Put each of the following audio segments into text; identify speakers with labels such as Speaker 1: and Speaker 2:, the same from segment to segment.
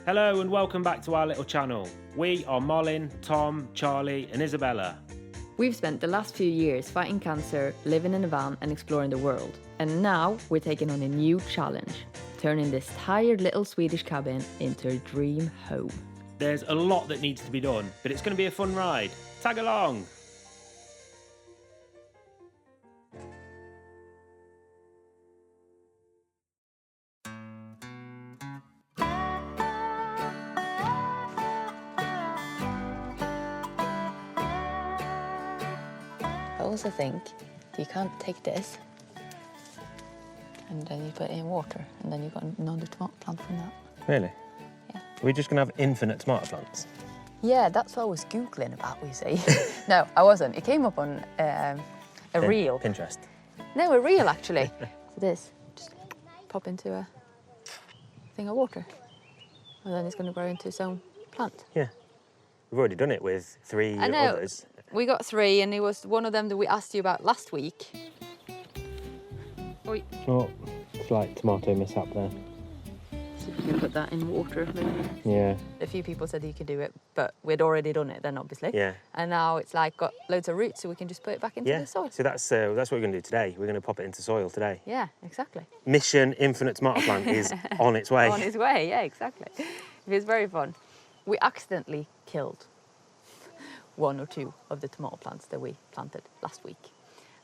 Speaker 1: Hello and welcome back to our little channel. We are Malin, Tom, Charlie and Isabella.
Speaker 2: We've spent the last few years fighting cancer, living in a van and exploring the world. And now we're taking on a new challenge, turning this tired little Swedish cabin into a dream home.
Speaker 1: There's a lot that needs to be done, but it's going to be a fun ride. Tag along!
Speaker 2: I also think you can't take this and then you put it in water and then you've got another tomato plant from that.
Speaker 1: Really?
Speaker 2: Yeah.
Speaker 1: Are we just going to have infinite tomato plants?
Speaker 2: Yeah, that's what I was Googling about, we see. No, I wasn't. It came up on a reel.
Speaker 1: Pinterest?
Speaker 2: No, a reel actually. So this, just pop into a thing of water and then it's going to grow into its own plant.
Speaker 1: Yeah. We've already done it with 3
Speaker 2: I know.
Speaker 1: others.
Speaker 2: We got 3 and it was one of them that we asked you about last week. Oi.
Speaker 1: Oh, slight tomato mishap there.
Speaker 2: See if we can put that in water maybe.
Speaker 1: Yeah.
Speaker 2: A few people said you could do it, but we'd already done it then obviously.
Speaker 1: Yeah.
Speaker 2: And now it's like got loads of roots so we can just put it back into the soil.
Speaker 1: So that's what we're going to do today. We're going to pop it into soil today.
Speaker 2: Yeah, exactly.
Speaker 1: Mission Infinite Tomato Plant is on its way.
Speaker 2: On its way, yeah, exactly. It was very fun. We accidentally killed 1 or 2 of the tomato plants that we planted last week.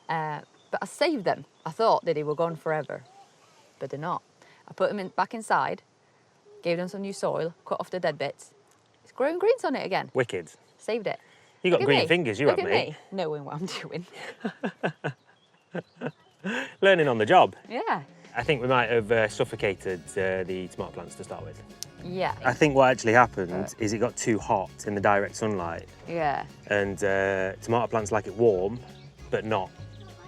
Speaker 2: But I saved them. I thought that they were gone forever, but they're not. I put them back inside, gave them some new soil, cut off the dead bits. It's growing greens on it again.
Speaker 1: Wicked.
Speaker 2: Saved it.
Speaker 1: You got green fingers, you
Speaker 2: Look
Speaker 1: have,
Speaker 2: at
Speaker 1: mate.
Speaker 2: me, knowing what I'm doing.
Speaker 1: Learning on the job.
Speaker 2: Yeah.
Speaker 1: I think we might have suffocated the tomato plants to start with.
Speaker 2: Yeah.
Speaker 1: I think what actually happened is it got too hot in the direct sunlight.
Speaker 2: Yeah.
Speaker 1: And tomato plants like it warm, but not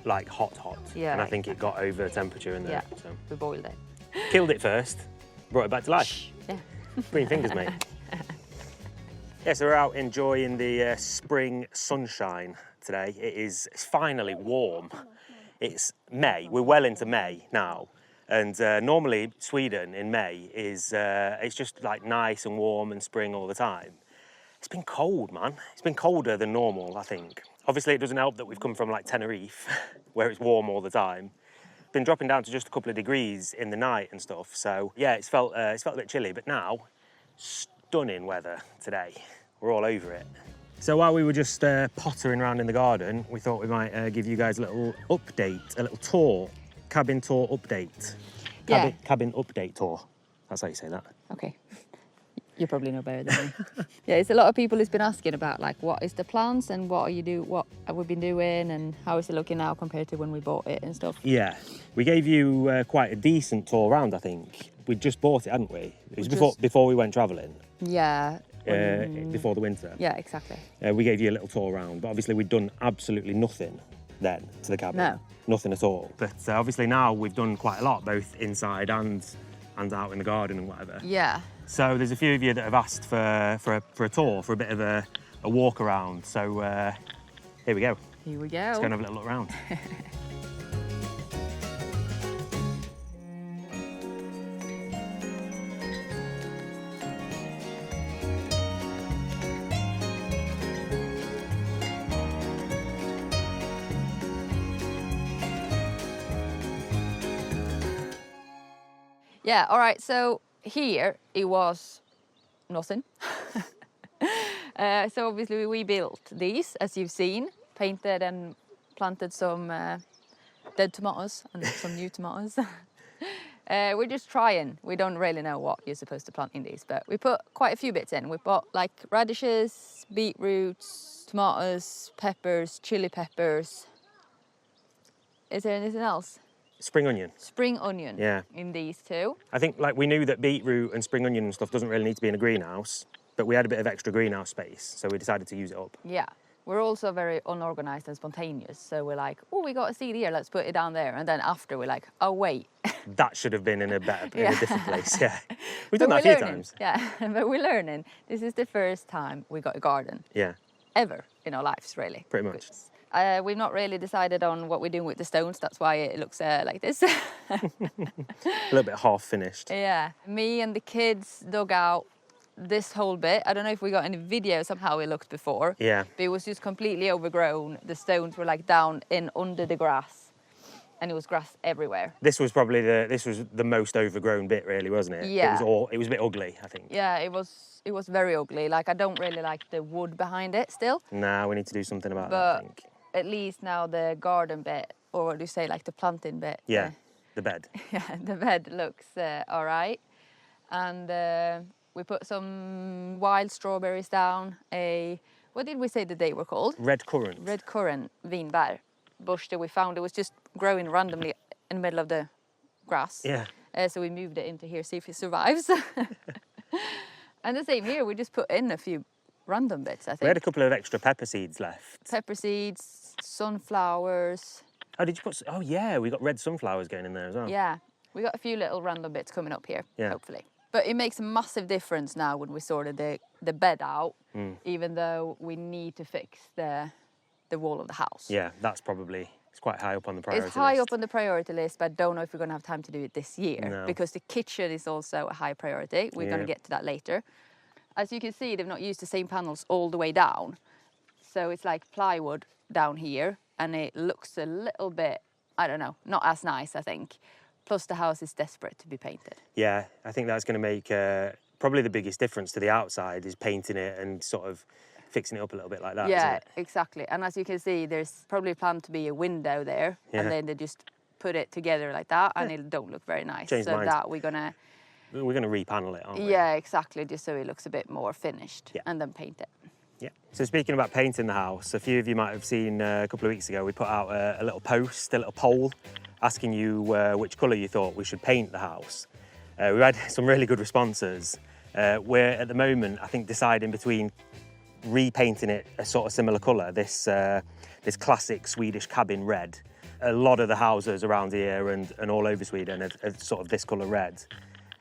Speaker 1: like hot.
Speaker 2: Yeah,
Speaker 1: and I think it got over temperature in there.
Speaker 2: Yeah,
Speaker 1: So.
Speaker 2: we boiled it.
Speaker 1: Killed it first, brought it back to life.
Speaker 2: Yeah.
Speaker 1: Green fingers, mate. Yeah, so we're out enjoying the spring sunshine today. It's finally warm. It's May, we're well into May now. And normally Sweden in May is, it's just like nice and warm and spring all the time. It's been cold, man. It's been colder than normal, I think. Obviously it doesn't help that we've come from like Tenerife, where it's warm all the time. Been dropping down to just a couple of degrees in the night and stuff. So yeah, it's felt a bit chilly, but now, stunning weather today. We're all over it. So while we were just pottering around in the garden, we thought we might give you guys a little update, a little tour, cabin tour update.
Speaker 2: Yeah.
Speaker 1: Cabin update tour. That's how you say that.
Speaker 2: Okay. You probably know better than me. Yeah, it's a lot of people who's been asking about like what is the plans and what have we been doing and how is it looking now compared to when we bought it and stuff.
Speaker 1: Yeah, we gave you quite a decent tour around, I think. We'd just bought it, hadn't we? It was before we went travelling.
Speaker 2: Yeah.
Speaker 1: Before the winter.
Speaker 2: Yeah, exactly.
Speaker 1: We gave you a little tour around, but obviously we'd done absolutely nothing then to the cabin.
Speaker 2: No.
Speaker 1: Nothing at all. But obviously now we've done quite a lot, both inside and out in the garden and whatever.
Speaker 2: Yeah.
Speaker 1: So there's a few of you that have asked for a tour, for a bit of a walk around. So here we go.
Speaker 2: Here we go.
Speaker 1: Let's go and have a little look around.
Speaker 2: Yeah, all right, so here it was nothing. So obviously we built these, as you've seen, painted and planted some dead tomatoes and some new tomatoes. We're just trying. We don't really know what you're supposed to plant in these, but we put quite a few bits in. We put like radishes, beetroots, tomatoes, peppers, chili peppers. Is there anything else?
Speaker 1: Spring onion.
Speaker 2: Spring onion.
Speaker 1: Yeah.
Speaker 2: In these two.
Speaker 1: I think like we knew that beetroot and spring onion and stuff doesn't really need to be in a greenhouse, but we had a bit of extra greenhouse space, so we decided to use it up.
Speaker 2: Yeah. We're also very unorganized and spontaneous, so we're like, oh, we got a seed here, let's put it down there. And then after we're like, oh, wait.
Speaker 1: That should have been in a better, in
Speaker 2: Yeah.
Speaker 1: a different place, yeah. We've done
Speaker 2: But
Speaker 1: that a few
Speaker 2: learning.
Speaker 1: times.
Speaker 2: Yeah, but we're learning. This is the first time we got a garden.
Speaker 1: Yeah.
Speaker 2: Ever in our lives, really.
Speaker 1: Pretty much.
Speaker 2: We've not really decided on what we're doing with the stones. That's why it looks like this.
Speaker 1: A little bit half finished.
Speaker 2: Yeah. Me and the kids dug out this whole bit, I don't know if we got any videos of how it looked before.
Speaker 1: Yeah.
Speaker 2: But it was just completely overgrown. The stones were like down in under the grass, and it was grass everywhere.
Speaker 1: This was probably the most overgrown bit, really, wasn't it?
Speaker 2: Yeah.
Speaker 1: It was a bit ugly, I think.
Speaker 2: Yeah, it was very ugly. Like, I don't really like the wood behind it still.
Speaker 1: Nah, we need to do something about that,
Speaker 2: But
Speaker 1: I think.
Speaker 2: at least now the garden bit, or what do you say, like the planting bit?
Speaker 1: Yeah, the bed.
Speaker 2: Yeah, the bed looks all right. And we put some wild strawberries down. What did we say that they were called?
Speaker 1: Red currant.
Speaker 2: Red currant vinbär bush that we found. It was just growing randomly in the middle of the grass.
Speaker 1: Yeah.
Speaker 2: So we moved it into here, see if it survives. And the same here, we just put in a few random bits, I think.
Speaker 1: We had a couple of extra pepper seeds left.
Speaker 2: Pepper seeds, sunflowers.
Speaker 1: Oh, did you put... Oh, yeah, we got red sunflowers going in there as well.
Speaker 2: Yeah, we got a few little random bits coming up here,
Speaker 1: Yeah.
Speaker 2: hopefully. But it makes a massive difference now when we sorted the bed out, even though we need to fix the wall of the house.
Speaker 1: Yeah, that's probably... It's quite high up on the priority
Speaker 2: It's high
Speaker 1: list.
Speaker 2: up on the priority list, but I don't know if we're going to have time to do it this year.
Speaker 1: No.
Speaker 2: Because the kitchen is also a high priority. We're going to get to that later. As you can see, they've not used the same panels all the way down. So it's like plywood down here, and it looks a little bit, I don't know, not as nice, I think. Plus the house is desperate to be painted.
Speaker 1: Yeah, I think that's going to make probably the biggest difference to the outside is painting it and sort of fixing it up a little bit like that.
Speaker 2: Yeah,
Speaker 1: isn't it?
Speaker 2: exactly. And as you can see, there's probably planned to be a window there,
Speaker 1: Yeah.
Speaker 2: and then they just put it together like that, and it don't look very nice.
Speaker 1: Changed
Speaker 2: so
Speaker 1: minds.
Speaker 2: that we're gonna,
Speaker 1: We're going to repanel it, aren't we?
Speaker 2: yeah, exactly, just so it looks a bit more finished,
Speaker 1: Yeah.
Speaker 2: and then paint it.
Speaker 1: Yeah. So speaking about painting the house, a few of you might have seen a couple of weeks ago, we put out a little post, a little poll, asking you which colour you thought we should paint the house. We had some really good responses. We're at the moment, I think, deciding between repainting it a sort of similar colour, this classic Swedish cabin red. A lot of the houses around here and all over Sweden are sort of this colour red.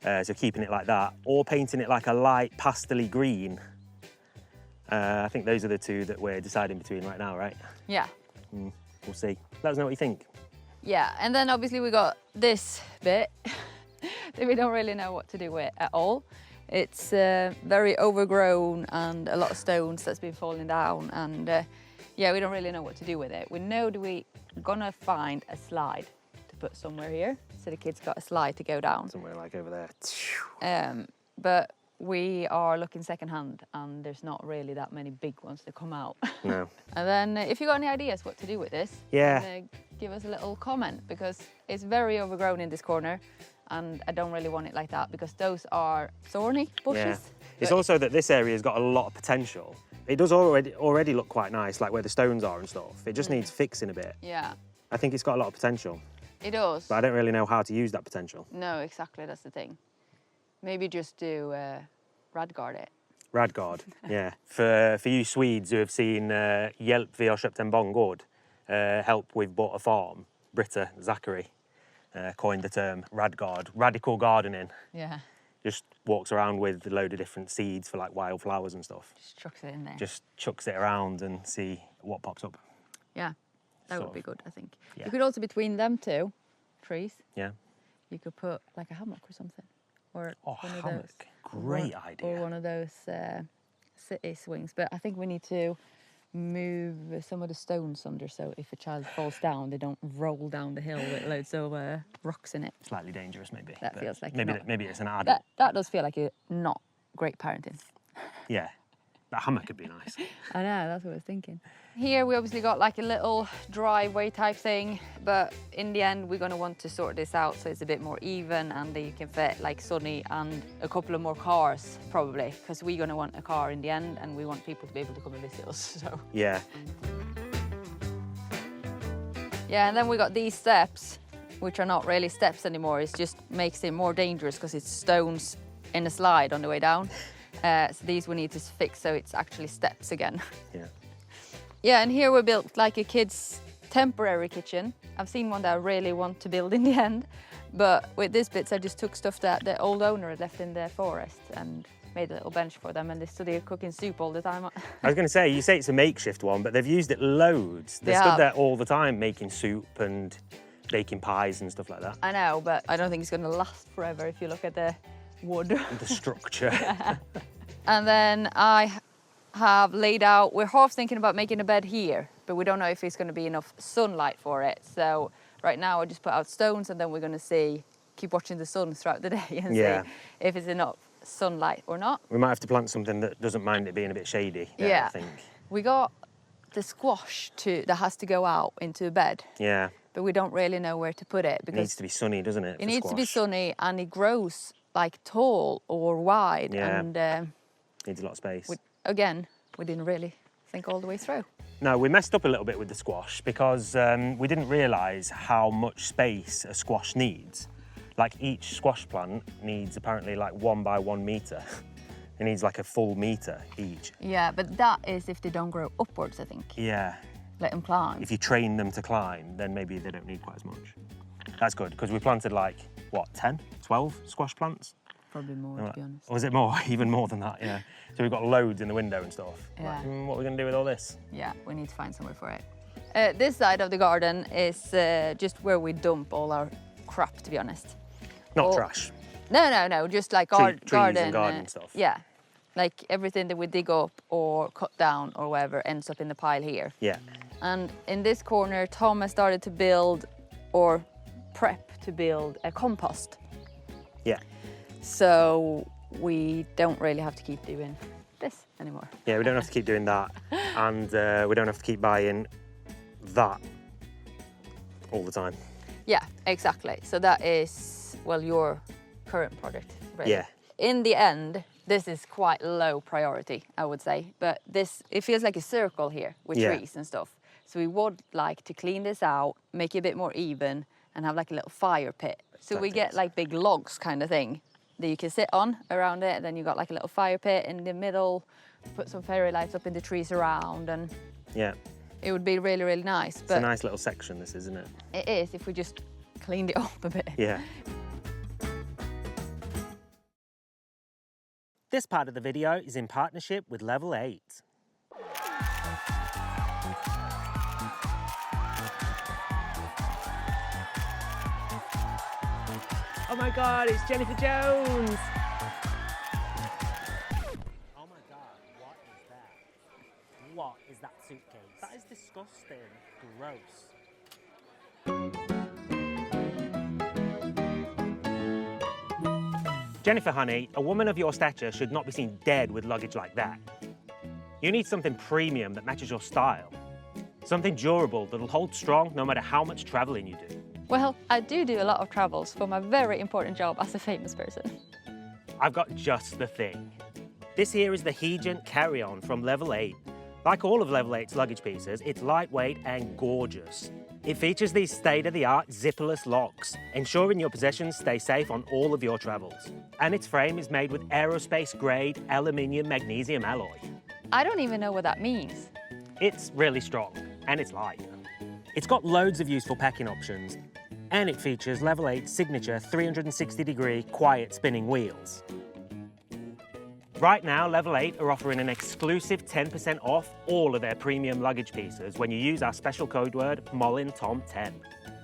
Speaker 1: So keeping it like that, or painting it like a light pastel-y green. I think those are the two that we're deciding between right now, right?
Speaker 2: Yeah.
Speaker 1: We'll see. Let us know what you think.
Speaker 2: Yeah, and then obviously we got this bit that we don't really know what to do with at all. It's very overgrown and a lot of stones that's been falling down, and yeah, we don't really know what to do with it. We know that we're gonna find a slide to put somewhere here, so the kids got a slide to go down.
Speaker 1: Somewhere like over there.
Speaker 2: But we are looking secondhand, and there's not really that many big ones that come out.
Speaker 1: No.
Speaker 2: And then if you got any ideas what to do with this,
Speaker 1: Yeah.
Speaker 2: then, give us a little comment, because it's very overgrown in this corner, and I don't really want it like that, because those are thorny bushes.
Speaker 1: Yeah. It's also that this area's got a lot of potential. It does already look quite nice, like where the stones are and stuff. It just needs fixing a bit.
Speaker 2: Yeah,
Speaker 1: I think it's got a lot of potential,
Speaker 2: it does.
Speaker 1: but I don't really know how to use that potential.
Speaker 2: No, exactly, that's the thing. Maybe just do radguard it.
Speaker 1: Radgard, yeah. For you Swedes who have seen Hjälp, vi har köpt en bondgård, help, we've bought a farm, Britta Zachary coined the term radgard, radical gardening.
Speaker 2: Yeah,
Speaker 1: Just walks around with a load of different seeds for like wildflowers and stuff.
Speaker 2: just chucks it in there.
Speaker 1: Just chucks it around and see what pops up.
Speaker 2: Yeah, that
Speaker 1: Sort
Speaker 2: would be
Speaker 1: of.
Speaker 2: good, I think.
Speaker 1: Yeah.
Speaker 2: You could also, between them two trees,
Speaker 1: Yeah.
Speaker 2: you could put like a hammock or something. Or
Speaker 1: Oh,
Speaker 2: one of
Speaker 1: hammock.
Speaker 2: those.
Speaker 1: Great
Speaker 2: Or
Speaker 1: idea.
Speaker 2: one of those city swings. But I think we need to move some of the stones under, so if a child falls down, they don't roll down the hill with loads of rocks in it.
Speaker 1: Slightly dangerous, maybe.
Speaker 2: That
Speaker 1: but
Speaker 2: feels like
Speaker 1: maybe
Speaker 2: not-
Speaker 1: maybe it's an adult.
Speaker 2: That does feel like a not great parenting.
Speaker 1: Yeah, that hammock could be nice.
Speaker 2: I know, that's what I was thinking. Here we obviously got like a little driveway type thing, but in the end we're going to want to sort this out so it's a bit more even, and that you can fit like Sonny and a couple of more cars probably, because we're going to want a car in the end, and we want people to be able to come and visit us. So
Speaker 1: Yeah,
Speaker 2: yeah, and then we got these steps, which are not really steps anymore. It just makes it more dangerous because it's stones in a slide on the way down. So these we need to fix so it's actually steps again.
Speaker 1: yeah.
Speaker 2: Yeah, and here we built like a kid's temporary kitchen. I've seen one that I really want to build in the end, but with this bits I just took stuff that the old owner had left in the forest and made a little bench for them, and they stood here cooking soup all the time.
Speaker 1: I was going to say, you say it's a makeshift one, but they've used it loads. They
Speaker 2: They
Speaker 1: stood
Speaker 2: have.
Speaker 1: there all the time making soup and baking pies and stuff like that.
Speaker 2: I know, but I don't think it's going to last forever if you look at the wood.
Speaker 1: The structure.
Speaker 2: And then I have laid out, we're half thinking about making a bed here, but we don't know if it's going to be enough sunlight for it. So right now I just put out stones, and then we're going to keep watching the sun throughout the day and see if it's enough sunlight or not.
Speaker 1: We might have to plant something that doesn't mind it being a bit shady there,
Speaker 2: Yeah.
Speaker 1: I think.
Speaker 2: We got the squash that has to go out into a bed.
Speaker 1: Yeah.
Speaker 2: But we don't really know where to put it because
Speaker 1: It needs to be sunny, doesn't it?
Speaker 2: It needs to be sunny, and it grows like tall or wide.
Speaker 1: Yeah.
Speaker 2: And
Speaker 1: needs a lot of space.
Speaker 2: We didn't really think all the way through.
Speaker 1: No, we messed up a little bit with the squash because we didn't realise how much space a squash needs. Like each squash plant needs apparently like 1 by 1 metre. It needs like a full metre each.
Speaker 2: Yeah, but that is if they don't grow upwards, I think.
Speaker 1: Yeah.
Speaker 2: Let them climb.
Speaker 1: If you train them to climb, then maybe they don't need quite as much. That's good, because we planted like, what, 10, 12 squash plants?
Speaker 2: Probably more, to be honest.
Speaker 1: Or was it more? Even more than that, yeah. So we've got loads in the window and stuff.
Speaker 2: Yeah.
Speaker 1: Like, what are we going to do with all this?
Speaker 2: Yeah, we need to find somewhere for it. This side of the garden is just where we dump all our crap, to be honest.
Speaker 1: Not trash.
Speaker 2: No, just like
Speaker 1: Trees
Speaker 2: garden.
Speaker 1: and garden stuff.
Speaker 2: Yeah, like everything that we dig up or cut down or whatever ends up in the pile here.
Speaker 1: Yeah.
Speaker 2: And in this corner, Tom has started to build or prep to build a compost.
Speaker 1: Yeah.
Speaker 2: So we don't really have to keep doing this anymore.
Speaker 1: Yeah, we don't have to keep doing that. And we don't have to keep buying that all the time.
Speaker 2: Yeah, exactly. So that is, well, your current project, really.
Speaker 1: Yeah.
Speaker 2: In the end, this is quite low priority, I would say. But it feels like a circle here with trees and stuff. So we would like to clean this out, make it a bit more even, and have like a little fire pit. So we get like big logs kind of thing that you can sit on around it. And then you got like a little fire pit in the middle, put some fairy lights up in the trees around, and
Speaker 1: Yeah.
Speaker 2: it would be really, really nice.
Speaker 1: It's a nice little section, this, isn't it?
Speaker 2: It is, if we just cleaned it up a bit.
Speaker 1: Yeah. This part of the video is in partnership with Level 8. Oh my God, it's Jennifer Jones! Oh my God, what is that? What is that suitcase? That is disgusting. Gross. Jennifer, honey, a woman of your stature should not be seen dead with luggage like that. You need something premium that matches your style. Something durable that'll hold strong no matter how much traveling you do.
Speaker 2: Well, I do a lot of travels for my very important job as a famous person.
Speaker 1: I've got just the thing. This here is the Hegiant Carry-On from Level 8. Like all of Level 8's luggage pieces, it's lightweight and gorgeous. It features these state-of-the-art zipperless locks, ensuring your possessions stay safe on all of your travels. And its frame is made with aerospace-grade aluminium magnesium alloy.
Speaker 2: I don't even know what that means.
Speaker 1: It's really strong, and it's light. It's got loads of useful packing options, and it features Level 8's signature 360-degree quiet spinning wheels. Right now, Level 8 are offering an exclusive 10% off all of their premium luggage pieces when you use our special code word MalinTom10.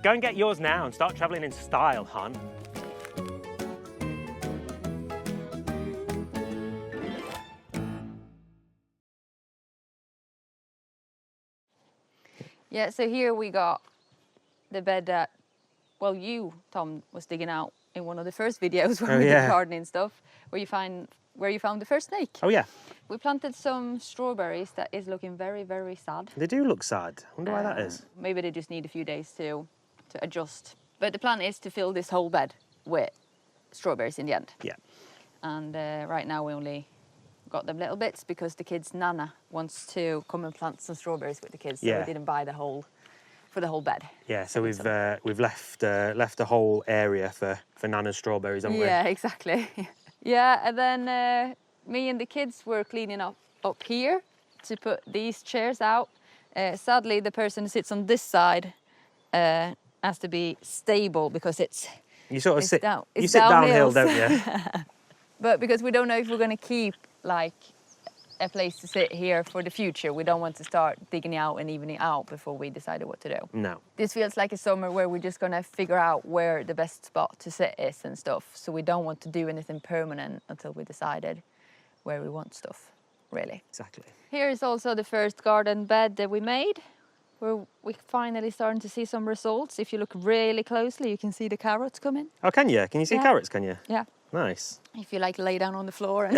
Speaker 1: Go and get yours now and start traveling in style, hon.
Speaker 2: Yeah, so here we got the bed that, well, you, Tom, was digging out in one of the first videos where we did gardening stuff, where you found the first snake.
Speaker 1: Oh, yeah.
Speaker 2: We planted some strawberries that is looking very, very sad.
Speaker 1: They do look sad. I wonder why that is.
Speaker 2: Maybe they just need a few days to adjust. But the plan is to fill this whole bed with strawberries in the end.
Speaker 1: Yeah.
Speaker 2: And right now we only got them little bits because the kids' Nana wants to come and plant some strawberries with the kids. So we didn't buy for the whole bed.
Speaker 1: Yeah, so we've left a whole area for Nana's strawberries, haven't we?
Speaker 2: Yeah, exactly. Yeah, and then me and the kids were cleaning up here to put these chairs out. Sadly, the person who sits on this side has to be stable because
Speaker 1: you sort of sit
Speaker 2: downhill,
Speaker 1: don't you?
Speaker 2: But because we don't know if we're going to keep like a place to sit here for the future, we don't want to start digging it out and evening out before we decided what to do.
Speaker 1: No.
Speaker 2: This feels like a summer where we're just going to figure out where the best spot to sit is and stuff. So we don't want to do anything permanent until we decided. where we want stuff, really.
Speaker 1: Exactly.
Speaker 2: Here is also the first garden bed that we made. We're finally starting to see some results. If you look really closely, you can see the carrots coming.
Speaker 1: Oh, can you? Can you see carrots, can you?
Speaker 2: Yeah.
Speaker 1: Nice.
Speaker 2: If you like lay down on the floor and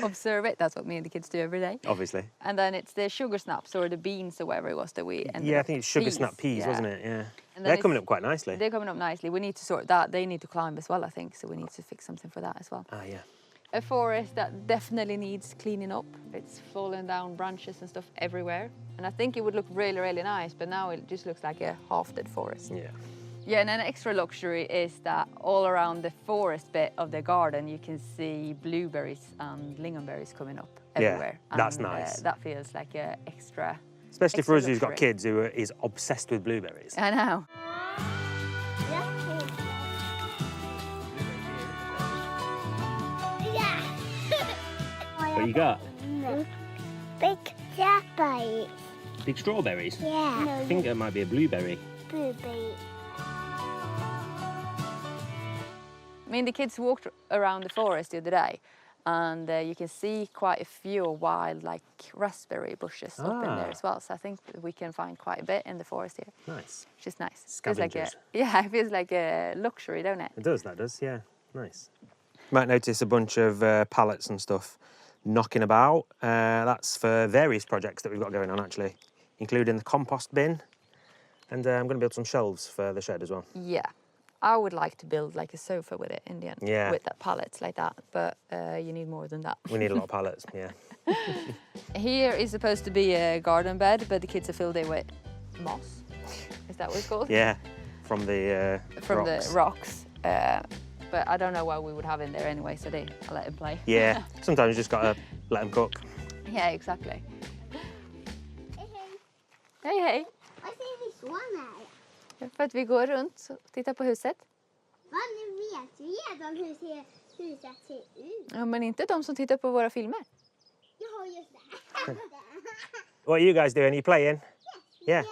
Speaker 2: observe it, that's what me and the kids do every day.
Speaker 1: Obviously.
Speaker 2: And then it's the sugar snaps or the beans or whatever it was that we ended
Speaker 1: Yeah, I
Speaker 2: up.
Speaker 1: think it's sugar snap peas, wasn't it? Yeah.
Speaker 2: And then
Speaker 1: They're coming up quite nicely.
Speaker 2: They're coming up nicely. We need to sort that. They need to climb as well, I think. So we need to fix something for that as well.
Speaker 1: Ah, yeah.
Speaker 2: A forest that definitely needs cleaning up. It's fallen down branches and stuff everywhere. And I think it would look really, really nice, but now it just looks like a half-dead forest.
Speaker 1: Yeah.
Speaker 2: Yeah, and an extra luxury is that all around the forest bit of the garden, you can see blueberries and lingonberries coming up everywhere.
Speaker 1: Yeah, that's
Speaker 2: and,
Speaker 1: nice.
Speaker 2: That feels like a extra.
Speaker 1: Especially for us
Speaker 2: extra
Speaker 1: who's got
Speaker 2: luxury.
Speaker 1: kids who is obsessed with blueberries.
Speaker 2: I know.
Speaker 1: What you got?
Speaker 3: Big strawberries.
Speaker 1: Big strawberries?
Speaker 3: Yeah.
Speaker 1: I think it might be a blueberry.
Speaker 3: Blueberry.
Speaker 2: I mean, the kids walked around the forest the other day, and you can see quite a few wild, like raspberry bushes up in there as well. So I think we can find quite a bit in the forest here,
Speaker 1: Nice.
Speaker 2: which is nice.
Speaker 1: Scavengers.
Speaker 2: It feels like a luxury, don't it?
Speaker 1: It does, that does, yeah. Nice. Might notice a bunch of pallets and stuff knocking about. That's for various projects that we've got going on, actually, including the compost bin. And I'm going to build some shelves for the shed as well.
Speaker 2: Yeah. I would like to build like a sofa with it in the end,
Speaker 1: Yeah.
Speaker 2: with that pallets like that, but you need more than that.
Speaker 1: We need a lot of pallets, yeah.
Speaker 2: Here is supposed to be a garden bed, but the kids have filled it with moss. Is that what it's called?
Speaker 1: Yeah, from the
Speaker 2: rocks. But I don't know what we would have in there anyway, so I let them play.
Speaker 1: Yeah, sometimes you just got to let them cook.
Speaker 2: Yeah, exactly.
Speaker 3: Hey, hey.
Speaker 2: Hej, hej!
Speaker 3: Vad ser vi så nära?
Speaker 2: För att vi går runt och tittar på huset.
Speaker 3: Vad nu vet vi redan hur huset ser ut.
Speaker 2: Ja, men inte de som tittar på våra filmer.
Speaker 3: Ja, just det.
Speaker 1: What are you guys doing? Are you playing? Yeah.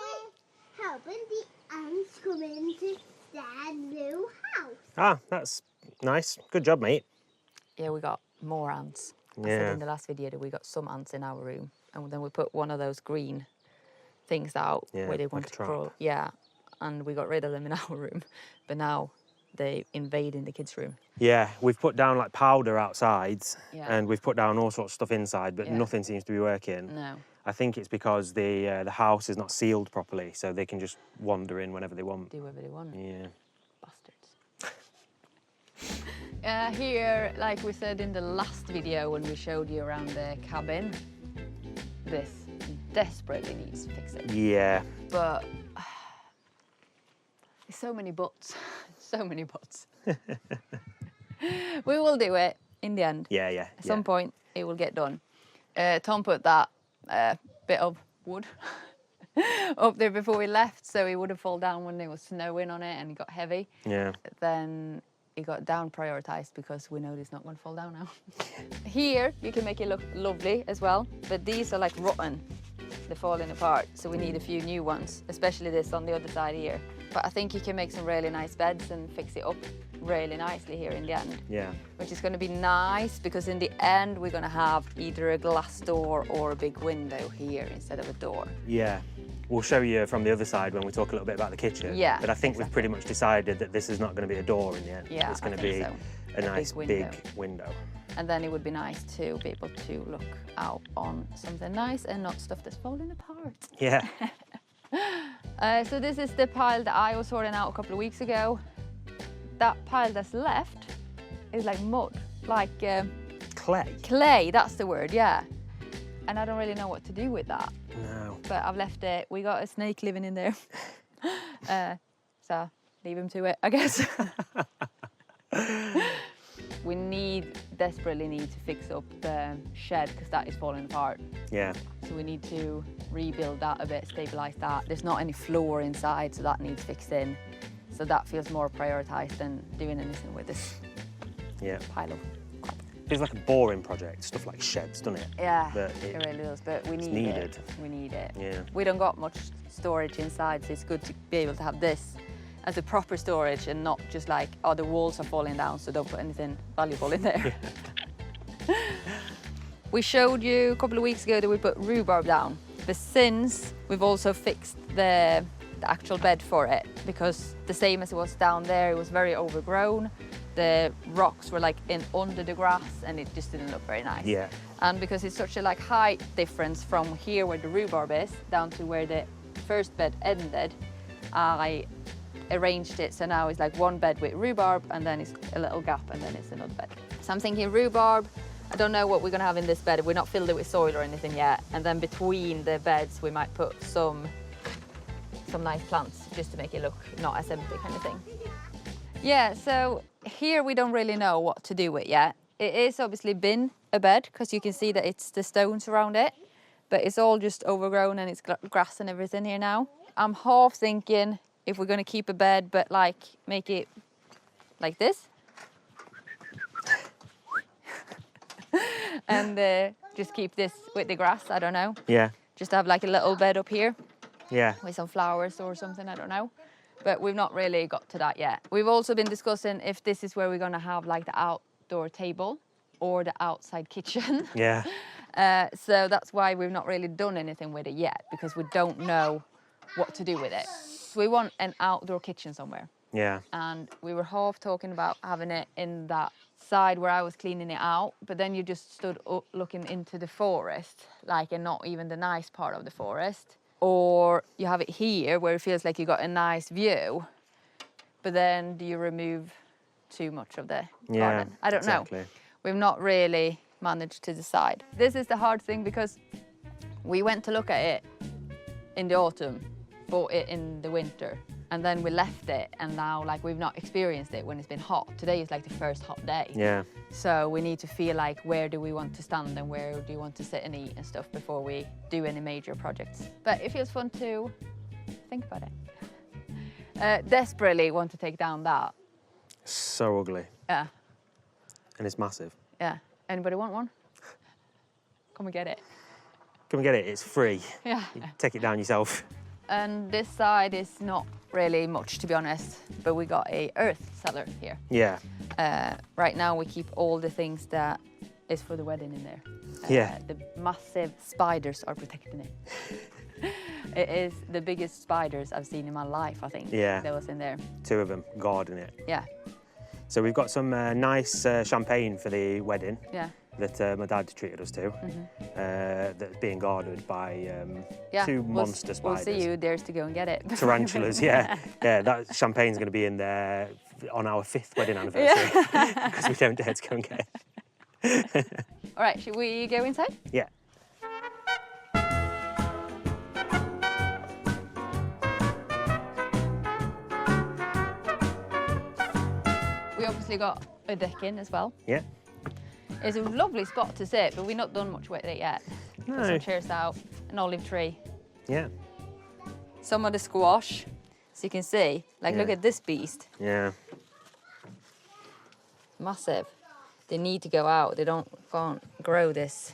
Speaker 3: We're helping the ants come into their new house.
Speaker 1: Ah, that's nice. Good job, mate.
Speaker 2: Yeah, we got more ants. I
Speaker 1: Yeah.
Speaker 2: said in the last video that we got some ants in our room, and then we put one of those green things out
Speaker 1: Yeah,
Speaker 2: where they
Speaker 1: like
Speaker 2: want
Speaker 1: a
Speaker 2: to
Speaker 1: trap.
Speaker 2: crawl. Yeah, and we got rid of them in our room, but now they invade in the kids' room.
Speaker 1: Yeah, we've put down like powder outside
Speaker 2: Yeah.
Speaker 1: and we've put down all sorts of stuff inside, but
Speaker 2: Yeah.
Speaker 1: nothing seems to be working.
Speaker 2: No.
Speaker 1: I think it's because the house is not sealed properly, so they can just wander in whenever they want.
Speaker 2: Do whatever they want.
Speaker 1: Yeah.
Speaker 2: Bastards. Here, like we said in the last video when we showed you around the cabin, this desperately needs fixing.
Speaker 1: Yeah.
Speaker 2: But there's so many buts, so many buts. We will do it in the end.
Speaker 1: Yeah, yeah.
Speaker 2: At some point, it will get done. Tom put that bit of wood up there before we left, so it wouldn't fall down when there was snowing on it and it got heavy.
Speaker 1: Yeah.
Speaker 2: Then it got down prioritized because we know it's not going to fall down now. Here, you can make it look lovely as well, but these are like rotten. They're falling apart, so we need a few new ones, especially this on the other side here. But I think you can make some really nice beds and fix it up really nicely here in the end.
Speaker 1: Yeah.
Speaker 2: Which is going to be nice because in the end we're going to have either a glass door or a big window here instead of a door.
Speaker 1: Yeah. We'll show you from the other side when we talk a little bit about the kitchen.
Speaker 2: Yeah,
Speaker 1: But I think we've
Speaker 2: exactly.
Speaker 1: pretty much decided that this is not going to be a door in the end.
Speaker 2: Yeah,
Speaker 1: It's going
Speaker 2: I
Speaker 1: to
Speaker 2: think
Speaker 1: be
Speaker 2: so.
Speaker 1: a nice
Speaker 2: window.
Speaker 1: big window.
Speaker 2: And then it would be nice to be able to look out on something nice and not stuff that's falling apart.
Speaker 1: Yeah.
Speaker 2: So this is the pile that I was sorting out a couple of weeks ago. That pile that's left is like mud, like
Speaker 1: Clay.
Speaker 2: clay, that's the word, yeah. And I don't really know what to do with that.
Speaker 1: No.
Speaker 2: But I've left it. We got a snake living in there. So leave him to it, I guess. We desperately need to fix up the shed because that is falling apart.
Speaker 1: Yeah.
Speaker 2: So we need to rebuild that a bit, stabilise that. There's not any floor inside, so that needs fixing. So that feels more prioritised than doing anything with this
Speaker 1: Yeah.
Speaker 2: pile of.
Speaker 1: Feels like a boring project, stuff like sheds, doesn't it?
Speaker 2: Yeah,
Speaker 1: But
Speaker 2: it really does, but we need
Speaker 1: needed.
Speaker 2: it. We need it.
Speaker 1: Yeah.
Speaker 2: We don't got much storage inside, so it's good to be able to have this as a proper storage and not just like, oh, the walls are falling down, so don't put anything valuable in there. We showed you a couple of weeks ago that we put rhubarb down, but since we've also fixed the actual bed for it, because the same as it was down there, it was very overgrown. The rocks were like in under the grass and it just didn't look very nice.
Speaker 1: Yeah.
Speaker 2: And because it's such a like height difference from here where the rhubarb is down to where the first bed ended, I arranged it so now it's like one bed with rhubarb and then it's a little gap and then it's another bed. So I'm thinking rhubarb. I don't know what we're gonna have in this bed. We're not filled it with soil or anything yet. And then between the beds we might put some nice plants just to make it look not as empty kind of thing. Yeah, so here we don't really know what to do with yet. It is obviously been a bed because you can see that it's the stones around it, but it's all just overgrown and it's grass and everything here now. I'm half thinking if we're gonna keep a bed, but like make it like this. And just keep this with the grass, I don't know.
Speaker 1: Yeah.
Speaker 2: Just have like a little bed up here.
Speaker 1: Yeah.
Speaker 2: With some flowers or something, I don't know. But we've not really got to that yet. We've also been discussing if this is where we're gonna have like the outdoor table or the outside kitchen.
Speaker 1: Yeah.
Speaker 2: So that's why we've not really done anything with it yet, because we don't know what to do with it. So we want an outdoor kitchen somewhere.
Speaker 1: Yeah.
Speaker 2: And we were half talking about having it in that side where I was cleaning it out, but then you just stood up looking into the forest, like, and not even the nice part of the forest. Or you have it here where it feels like you got a nice view, but then do you remove too much of the garden? I don't
Speaker 1: exactly.
Speaker 2: know. We've not really managed to decide. This is the hard thing because we went to look at it in the autumn, bought it in the winter, and then we left it, and now like we've not experienced it when it's been hot. Today is like the first hot day.
Speaker 1: Yeah.
Speaker 2: So we need to feel like where do we want to stand and where do you want to sit and eat and stuff before we do any major projects. But it feels fun to think about it. Desperately want to take down that.
Speaker 1: So ugly.
Speaker 2: Yeah,
Speaker 1: And it's massive.
Speaker 2: yeah. Anybody want one? Come and get it.
Speaker 1: Come and get it, it's free.
Speaker 2: Yeah.
Speaker 1: You take it down yourself.
Speaker 2: And this side is not really much, to be honest, but we got a earth cellar here.
Speaker 1: Yeah.
Speaker 2: Right now we keep all the things that is for the wedding in there.
Speaker 1: Yeah.
Speaker 2: The massive spiders are protecting it. It is the biggest spiders I've seen in my life, I think.
Speaker 1: Yeah.
Speaker 2: That was in there.
Speaker 1: 2 of them guarding it.
Speaker 2: Yeah.
Speaker 1: So we've got some nice champagne for the wedding
Speaker 2: Yeah.
Speaker 1: that my dad treated us to. That's being guarded by
Speaker 2: Yeah.
Speaker 1: 2 monster
Speaker 2: We'll
Speaker 1: spiders.
Speaker 2: see who dares to go and get it.
Speaker 1: Tarantulas, yeah. Yeah, that champagne's going to be in there on our 5th wedding anniversary because we don't dare to go and get it.
Speaker 2: All right, should we go inside?
Speaker 1: Yeah.
Speaker 2: We obviously got a deck in as well.
Speaker 1: Yeah.
Speaker 2: It's a lovely spot to sit, but we've not done much with it yet.
Speaker 1: No.
Speaker 2: Put some chairs out, an olive tree,
Speaker 1: Yeah.
Speaker 2: some of the squash, so you can see. Like, look
Speaker 1: Yeah.
Speaker 2: at this beast,
Speaker 1: Yeah.
Speaker 2: massive. They need to go out. They can't grow this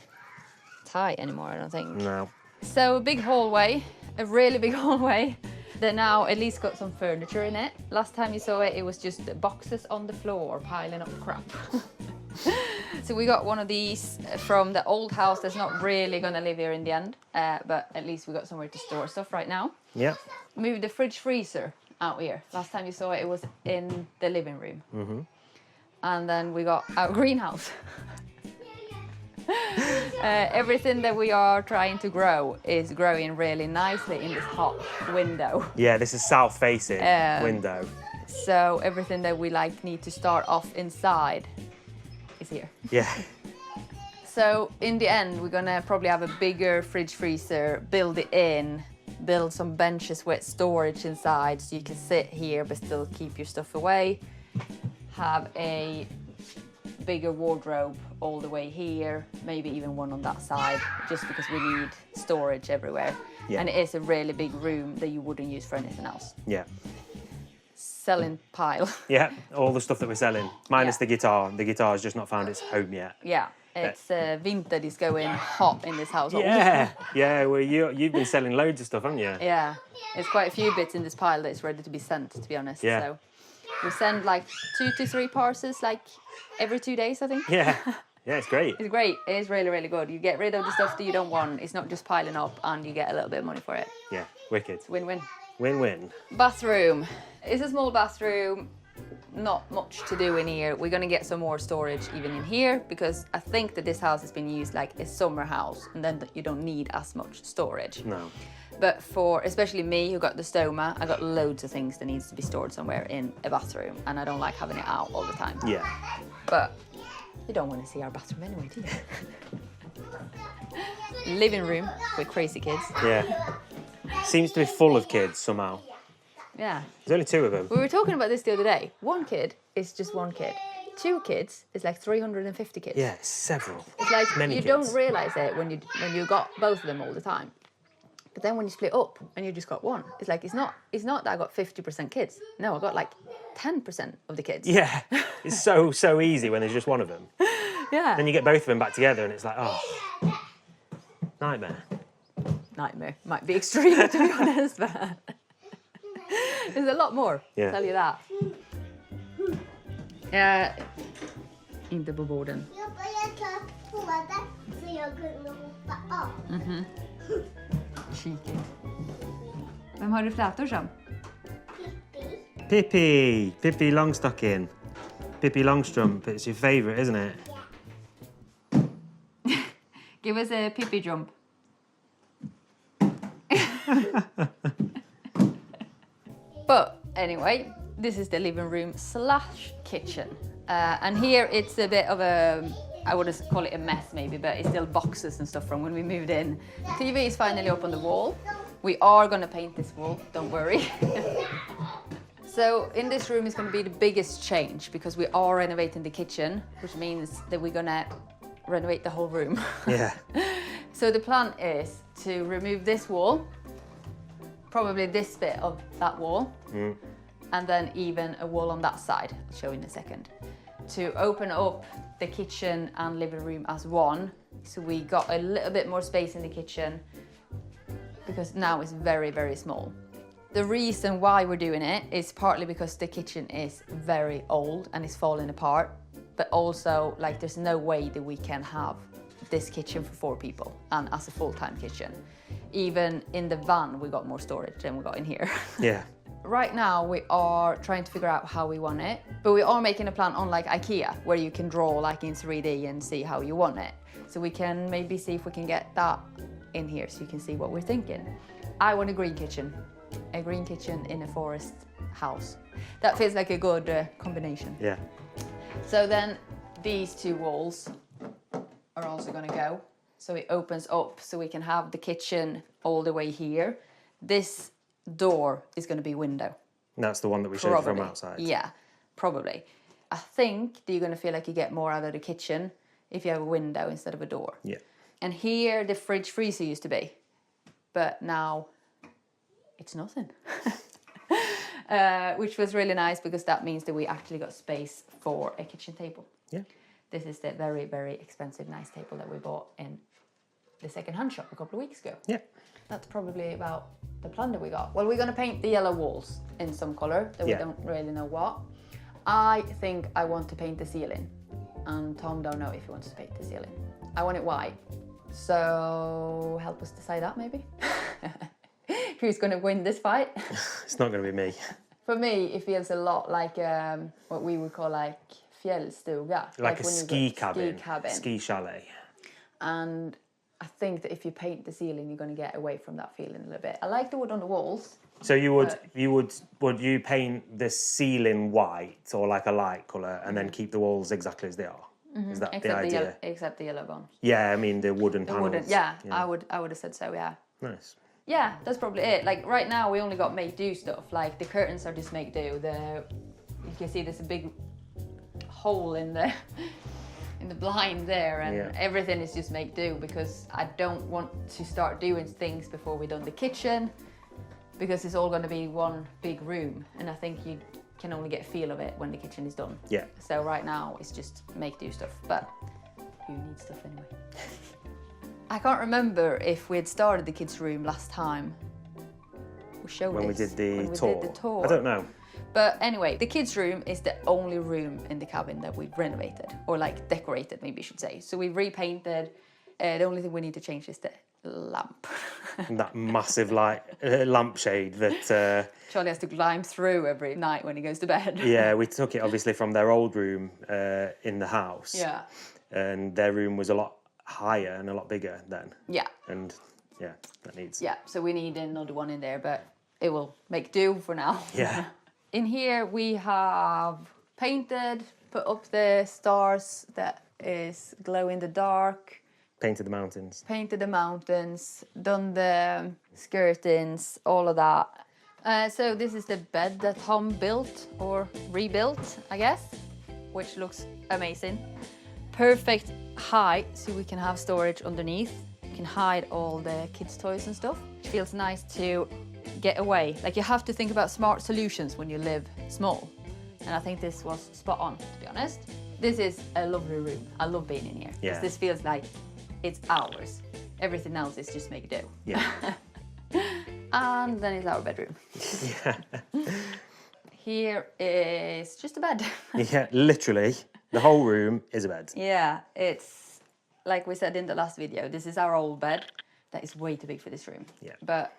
Speaker 2: tight anymore, I don't think.
Speaker 1: No.
Speaker 2: So a big hallway, a really big hallway. That now at least got some furniture in it. Last time you saw it, it was just boxes on the floor piling up crap. So we got one of these from the old house that's not really gonna live here in the end, but at least we got somewhere to store stuff right now.
Speaker 1: Yeah.
Speaker 2: Moved the fridge freezer out here. Last time you saw it, it was in the living room.
Speaker 1: Mm-hmm.
Speaker 2: And then we got our greenhouse. Everything that we are trying to grow is growing really nicely in this hot window.
Speaker 1: Yeah, this is south facing window.
Speaker 2: So everything that we like need to start off inside is here.
Speaker 1: Yeah.
Speaker 2: So in the end, we're gonna probably have a bigger fridge freezer, build it in, build some benches with storage inside so you can sit here but still keep your stuff away. Have a bigger wardrobe all the way here, maybe even one on that side, just because we need storage everywhere.
Speaker 1: Yeah.
Speaker 2: And it is a really big room that you wouldn't use for anything else.
Speaker 1: Yeah.
Speaker 2: Selling pile.
Speaker 1: Yeah, all the stuff that we're selling, minus
Speaker 2: Yeah.
Speaker 1: the guitar. The guitar's just not found its home yet.
Speaker 2: Yeah, it's winter is going hot in this household.
Speaker 1: Yeah, yeah. Well, you've been selling loads of stuff, haven't you?
Speaker 2: Yeah, it's quite a few bits in this pile that's ready to be sent, to be honest.
Speaker 1: Yeah.
Speaker 2: So we send like 2 to 3 parcels like every 2 days, I think.
Speaker 1: Yeah. Yeah, it's great.
Speaker 2: It's great. It is really, really good. You get rid of the stuff that you don't want. It's not just piling up, and you get a little bit of money for it.
Speaker 1: Yeah, wicked.
Speaker 2: Win-win.
Speaker 1: Win-win.
Speaker 2: Bathroom. It's a small bathroom. Not much to do in here. We're gonna get some more storage even in here because I think that this house has been used like a summer house, and then you don't need as much storage.
Speaker 1: No.
Speaker 2: But for especially me who got the stoma, I got loads of things that needs to be stored somewhere in a bathroom, and I don't like having it out all the time.
Speaker 1: Yeah.
Speaker 2: But you don't want to see our bathroom anyway, do you? Living room with crazy kids.
Speaker 1: Yeah. Seems to be full of kids somehow.
Speaker 2: Yeah.
Speaker 1: There's only 2 of them.
Speaker 2: We were talking about this the other day. One kid is just one kid. 2 kids is like 350 kids.
Speaker 1: Yeah, several.
Speaker 2: It's like
Speaker 1: Many
Speaker 2: you
Speaker 1: kids.
Speaker 2: don't realise it when you got both of them all the time. But then when you split up and you just got one, it's like it's not that I got 50% kids. No, I got like 10% of the kids.
Speaker 1: Yeah. It's so easy when there's just one of them.
Speaker 2: Yeah.
Speaker 1: Then you get both of them back together and it's like, oh, nightmare.
Speaker 2: Nightmare might be extreme to be honest, but there's a lot more.
Speaker 1: Yeah.
Speaker 2: I'll tell you that. Ja, inte på borden.
Speaker 3: Jag börjar ta på det så jag kunde hoppa av.
Speaker 2: Cheeky. Vem har du flätor som?
Speaker 3: Pippi.
Speaker 1: Pippi Longstocking. Pippi Longstrump. It's your favourite, isn't it?
Speaker 2: Give us a Pippi jump. But anyway, this is the living room / kitchen. And here it's a bit of a, I wouldn't call it a mess maybe, but it's still boxes and stuff from when we moved in. TV is finally up on the wall. We are gonna paint this wall, don't worry. So in this room is gonna be the biggest change because we are renovating the kitchen, which means that we're gonna renovate the whole room.
Speaker 1: Yeah.
Speaker 2: So the plan is to remove this wall, probably this bit of that wall, and then even a wall on that side, I'll show you in a second, to open up the kitchen and living room as one. So we got a little bit more space in the kitchen because now it's very, very small. The reason why we're doing it is partly because the kitchen is very old and it's falling apart, but also like there's no way that we can have this kitchen for 4 people and as a full-time kitchen. Even in the van we got more storage than we got in here.
Speaker 1: Yeah.
Speaker 2: Right now we are trying to figure out how we want it, but we are making a plan on like IKEA where you can draw like in 3D and see how you want it. So we can maybe see if we can get that in here so you can see what we're thinking. I want a green kitchen in a forest house. That feels like a good combination.
Speaker 1: Yeah.
Speaker 2: So then these 2 walls are also gonna go. So it opens up so we can have the kitchen all the way here. This door is gonna be window.
Speaker 1: And that's the one that we showed from outside.
Speaker 2: Yeah, probably. I think that you're gonna feel like you get more out of the kitchen if you have a window instead of a door.
Speaker 1: Yeah.
Speaker 2: And here the fridge freezer used to be, but now it's nothing. Which was really nice because that means that we actually got space for a kitchen table.
Speaker 1: Yeah.
Speaker 2: This is the very, very expensive nice table that we bought in the second-hand shop a couple of weeks ago.
Speaker 1: Yeah.
Speaker 2: That's probably about the plan that we got. Well, we're gonna paint the yellow walls in some color that we don't really know what. I think I want to paint the ceiling, and Tom don't know if he wants to paint the ceiling. I want it white, so help us decide that maybe. Who's gonna win this fight?
Speaker 1: It's not going to be me.
Speaker 2: For me, it feels a lot like what we would call like fjällstuga.
Speaker 1: Like a
Speaker 2: when you
Speaker 1: ski
Speaker 2: go-
Speaker 1: cabin.
Speaker 2: Ski cabin.
Speaker 1: Ski chalet.
Speaker 2: And I think that if you paint the ceiling, you're going to get away from that feeling a little bit. I like the wood on the walls.
Speaker 1: So would you paint the ceiling white or like a light colour and then keep the walls exactly as they are? Is that the idea?
Speaker 2: Except the yellow one.
Speaker 1: Yeah, I mean the wooden
Speaker 2: The
Speaker 1: panels.
Speaker 2: wooden, yeah, I would have said so, yeah.
Speaker 1: Nice.
Speaker 2: Yeah, that's probably it. Like right now we only got make do stuff. Like the curtains are just make do. You can see there's a big hole in the blind there, and everything is just make do because I don't want to start doing things before we've done the kitchen because it's all going to be one big room, and I think you can only get a feel of it when the kitchen is done.
Speaker 1: Yeah.
Speaker 2: So right now it's just make do stuff, but you need stuff anyway. I can't remember if we had started the kids' room last time. We showed
Speaker 1: When we
Speaker 2: this.
Speaker 1: did the
Speaker 2: When we
Speaker 1: tour.
Speaker 2: did the tour.
Speaker 1: I don't know.
Speaker 2: But anyway, the kids' room is the only room in the cabin that we've renovated, or like decorated, maybe you should say. So we've repainted. The only thing we need to change is the lamp.
Speaker 1: That massive lampshade that...
Speaker 2: Charlie has to climb through every night when he goes to bed.
Speaker 1: Yeah, we took it obviously from their old room in the house.
Speaker 2: Yeah.
Speaker 1: And their room was a lot higher and a lot bigger then.
Speaker 2: Yeah.
Speaker 1: And yeah, that needs...
Speaker 2: Yeah, so we need another one in there, but it will make do for now.
Speaker 1: Yeah.
Speaker 2: In here we have painted, put up the stars that is glow in the dark.
Speaker 1: Painted the mountains.
Speaker 2: Painted the mountains, done the skirtings, all of that. So this is the bed that Tom built, or rebuilt, I guess, which looks amazing. Perfect height, so we can have storage underneath. You can hide all the kids' toys and stuff. It feels nice to get away. Like, you have to think about smart solutions when you live small. And I think this was spot on, to be honest. This is a lovely room. I love being in here.
Speaker 1: Yeah.
Speaker 2: This feels like it's ours. Everything else is just make do.
Speaker 1: Yeah.
Speaker 2: And then it's our bedroom.
Speaker 1: Yeah.
Speaker 2: Here is just a bed.
Speaker 1: Yeah, literally, the whole room is a bed.
Speaker 2: Yeah, it's like we said in the last video, this is our old bed. That is way too big for this room.
Speaker 1: Yeah.
Speaker 2: But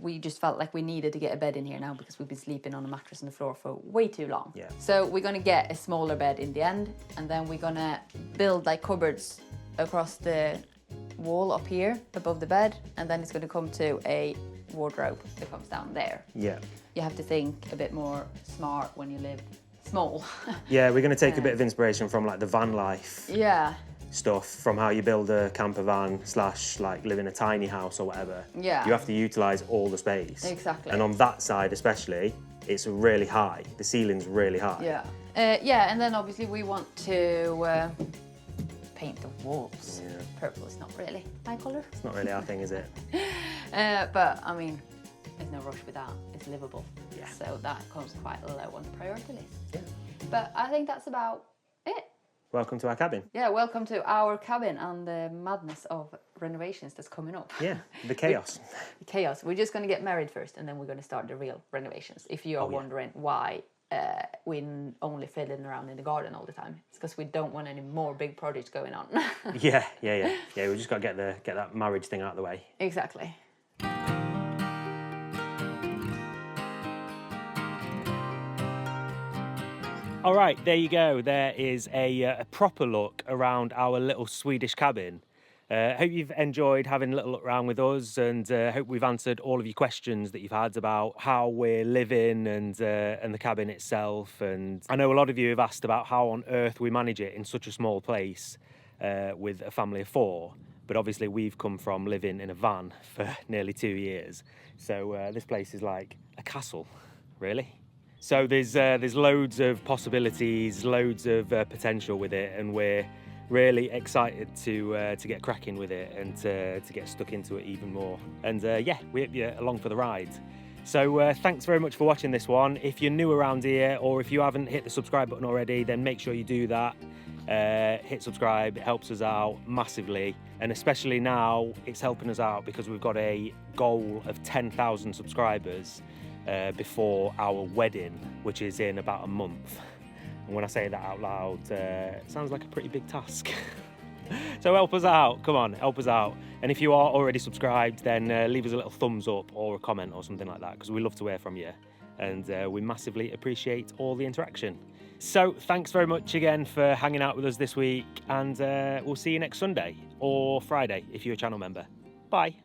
Speaker 2: we just felt like we needed to get a bed in here now because we've been sleeping on a mattress on the floor for way too long.
Speaker 1: Yeah.
Speaker 2: So we're gonna get a smaller bed in the end, and then we're gonna build like cupboards across the wall up here above the bed, and then it's gonna come to a wardrobe that comes down there.
Speaker 1: Yeah.
Speaker 2: You have to think a bit more smart when you live small.
Speaker 1: Yeah, we're going to take a bit of inspiration from like the van life
Speaker 2: Yeah.
Speaker 1: stuff, from how you build a camper van / like live in a tiny house or whatever.
Speaker 2: Yeah.
Speaker 1: You have to utilise all the space.
Speaker 2: Exactly.
Speaker 1: And on that side especially, it's really high. The ceiling's really high.
Speaker 2: Yeah. Yeah, and then obviously we want to paint the walls.
Speaker 1: Yeah.
Speaker 2: Purple is not really my colour.
Speaker 1: It's not really our thing, is it?
Speaker 2: But I mean, there's no rush with that. It's livable.
Speaker 1: Yeah.
Speaker 2: So that comes quite low on the priority list.
Speaker 1: Yeah.
Speaker 2: But I think that's about it.
Speaker 1: Welcome to our cabin.
Speaker 2: Yeah, welcome to our cabin and the madness of renovations that's coming up.
Speaker 1: Yeah, the chaos.
Speaker 2: Chaos. We're just going to get married first, and then we're going to start the real renovations. If you are wondering why we're only fiddling around in the garden all the time, it's because we don't want any more big projects going on.
Speaker 1: Yeah. We just got to get that marriage thing out of the way.
Speaker 2: Exactly.
Speaker 1: All right, there you go. There is a proper look around our little Swedish cabin. Hope you've enjoyed having a little look around with us, and hope we've answered all of your questions that you've had about how we're living and the cabin itself. And I know a lot of you have asked about how on earth we manage it in such a small place with a family of 4. But obviously we've come from living in a van for nearly 2 years. So this place is like a castle, really. So there's loads of possibilities, loads of potential with it, and we're really excited to get cracking with it and to get stuck into it even more. And yeah, we hope you're along for the ride. So thanks very much for watching this one. If you're new around here, or if you haven't hit the subscribe button already, then make sure you do that. Hit subscribe, it helps us out massively, and especially now it's helping us out because we've got a goal of 10,000 subscribers before our wedding, which is in about a month. And when I say that out loud, it sounds like a pretty big task. So help us out, come on, help us out. And if you are already subscribed, then leave us a little thumbs up or a comment or something like that, because we love to hear from you, and we massively appreciate all the interaction. So thanks very much again for hanging out with us this week, and we'll see you next Sunday or Friday if you're a channel member. Bye.